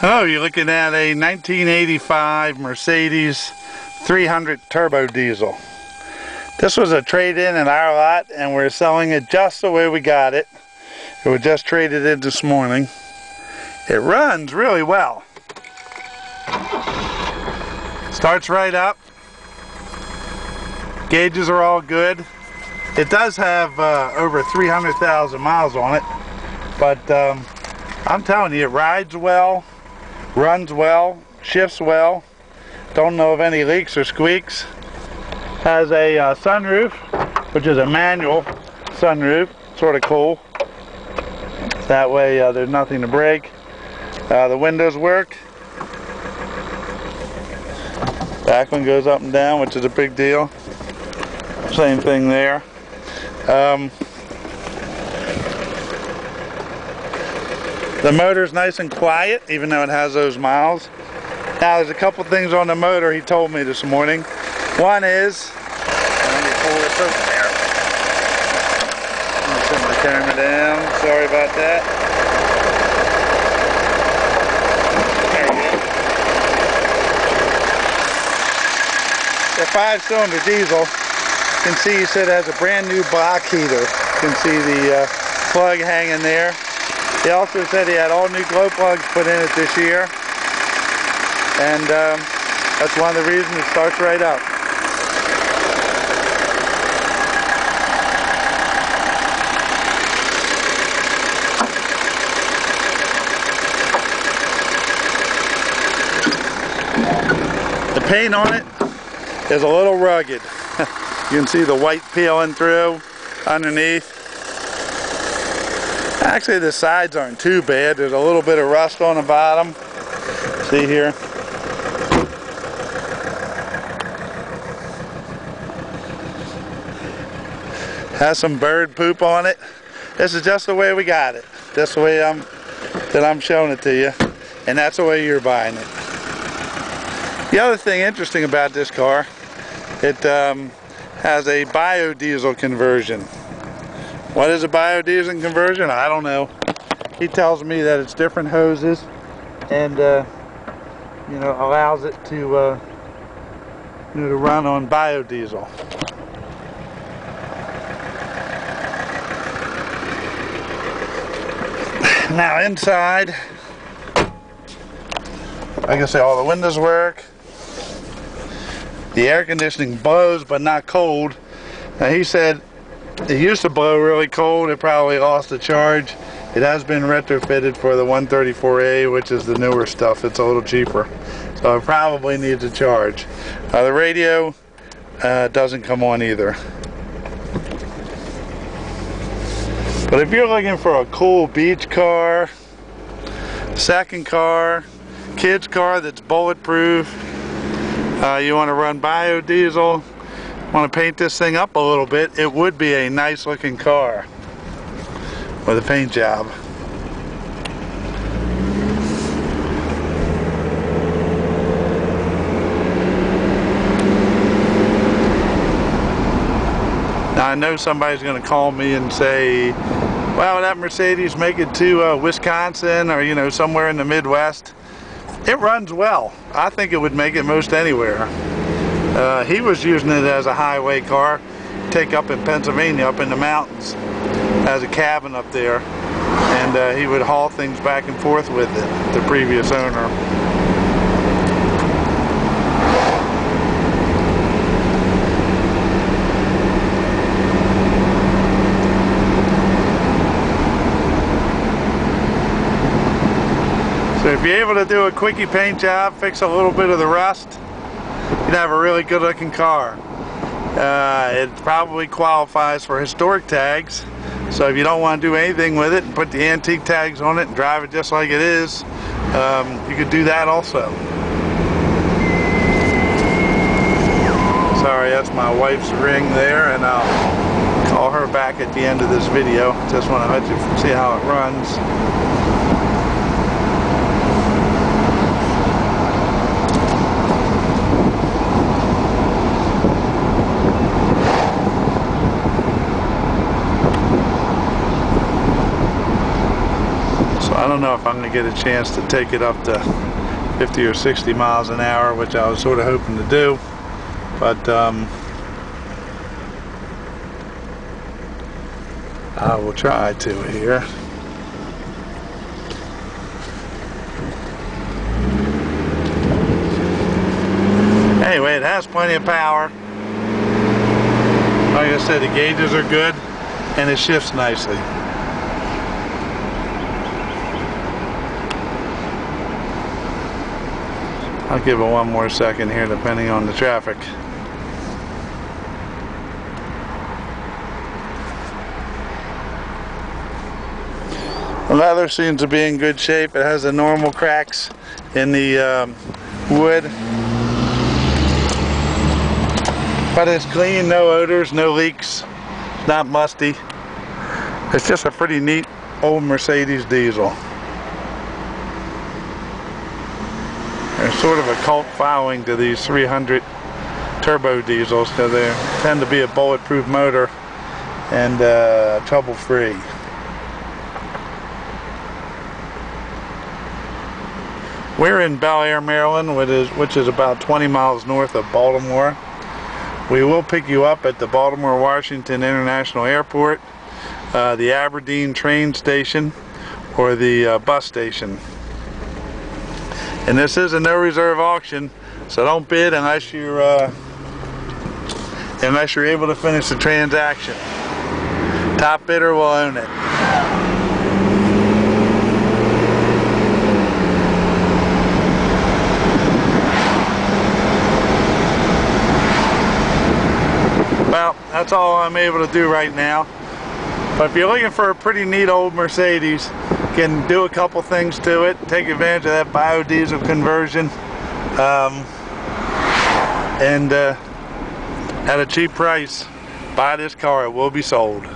Oh, you're looking at a 1985 Mercedes 300 turbo diesel. This was a trade-in at our lot, and we're selling it just the way we got it. It was just traded in this morning. It runs really well. Starts right up. Gauges are all good. It does have over 300,000 miles on it, but I'm telling you, it rides well, runs well, shifts well. Don't know of any leaks or squeaks. Has a sunroof, which is a manual sunroof, sort of cool. That way there's nothing to break. The windows work. Back one goes up and down, which is a big deal. Same thing there. The motor's nice and quiet, even though it has those miles. Now, there's a couple things on the motor he told me this morning. One is, let me pull this open there. Let me put my camera down. Sorry about that. There we go. The 5-cylinder diesel, you can see he said it has a brand new block heater. You can see the plug hanging there. He also said he had all new glow plugs put in it this year. And that's one of the reasons it starts right up. The paint on it is a little rugged. You can see the white peeling through underneath. Actually, the sides aren't too bad. There's a little bit of rust on the bottom. See here? Has some bird poop on it. This is just the way we got it. Just the way that I'm showing it to you. And that's the way you're buying it. The other thing interesting about this car, it has a biodiesel conversion. What is a biodiesel conversion? I don't know. He tells me that it's different hoses and you know, allows it to you know, to run on biodiesel. Now inside, like I say, all the windows work. The air conditioning blows, but not cold. Now he said it used to blow really cold. It probably lost the charge. It has been retrofitted for the 134A, which is the newer stuff. It's a little cheaper. So it probably needs a charge. The radio doesn't come on either. But if you're looking for a cool beach car, second car, kids car that's bulletproof, you want to run biodiesel, want to paint this thing up a little bit, it would be a nice looking car with a paint job. Now I know somebody's going to call me and say, well, that Mercedes, make it to Wisconsin or, you know, somewhere in the Midwest. It runs well. I think it would make it most anywhere. He was using it as a highway car, take up in Pennsylvania, up in the mountains, as a cabin up there, and he would haul things back and forth with it, the previous owner. So if you're able to do a quickie paint job, fix a little bit of the rust, you'd have a really good looking car. It probably qualifies for historic tags, so if you don't want to do anything with it and put the antique tags on it and drive it just like it is, you could do that also. Sorry, that's my wife's ring there, and I'll call her back at the end of this video. Just want to let you see how it runs. I don't know if I'm going to get a chance to take it up to 50 or 60 miles an hour, which I was sort of hoping to do, but I will try to here. Anyway, it has plenty of power. Like I said, the gauges are good and it shifts nicely. I'll give it one more second here depending on the traffic. The leather seems to be in good shape. It has the normal cracks in the wood, but it's clean, no odors, no leaks, not musty. It's just a pretty neat old Mercedes diesel. There's sort of a cult following to these 300 turbo diesels because they tend to be a bulletproof motor and trouble-free. We're in Bel Air, Maryland, which is about 20 miles north of Baltimore. We will pick you up at the Baltimore-Washington International Airport, the Aberdeen train station, or the bus station. And this is a no reserve auction, so don't bid unless you're able to finish the transaction. Top bidder will own it. Well, that's all I'm able to do right now. But if you're looking for a pretty neat old Mercedes, you can do a couple things to it, take advantage of that biodiesel conversion, and at a cheap price, buy this car. It will be sold.